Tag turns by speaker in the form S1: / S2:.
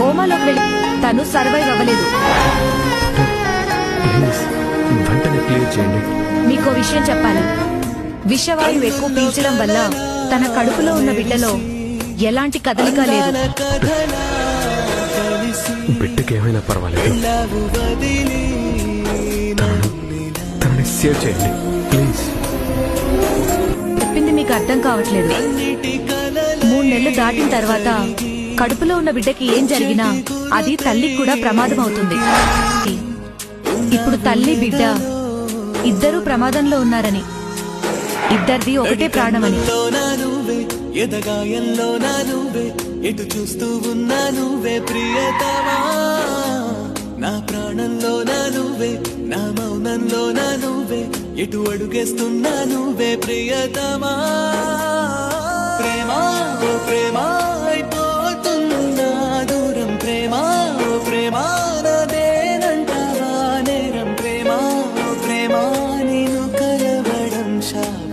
S1: కోమాలోకి వెళ్ళి తను సర్వైవ్ అవ్వలేదు.
S2: ప్లీజ్ వెంటనే క్లియర్ చేయండి.
S1: మీకో విషయం చెప్పాలి. విషవాయువు ఎక్కువ పీల్చడం వల్ల తన కడుపులో ఉన్న బిడ్డలో ఎలాంటి కదలిక లేదు.
S2: బిడ్డకి ఏమైనా పర్వాలేదు, తనని సేవ్ చేయండి ప్లీజ్.
S1: చెప్పింది మీకు అర్థం కావట్లేదు. 3 నెలలు దాటిన తర్వాత కడుపులో ఉన్న బిడ్డకి ఏం జరిగినా అది తల్లికి కూడా ప్రమాదం అవుతుంది. ఇప్పుడు తల్లి బిడ్డ ఇద్దరూ ప్రమాదంలో ఉన్నారని, ఇద్దరిది ఒకటే ప్రాణమని.
S3: ఎదగాయంలో నా నువ్వే, ఎటు చూస్తూ ఉన్నా నువ్వే ప్రియతమా. నా ప్రాణంలో నా నువ్వే, నా మౌనంలో నా నువ్వే, ఎటు అడుగేస్తున్నా నువ్వే ప్రియతమా. ప్రేమా ఓ ప్రేమా అయిపోతున్నా దూరం, ప్రేమా ఓ ప్రేమా నాదేనంటావా నేరం, ప్రేమా ఓ ప్రేమా నేను కలవడం శాపం.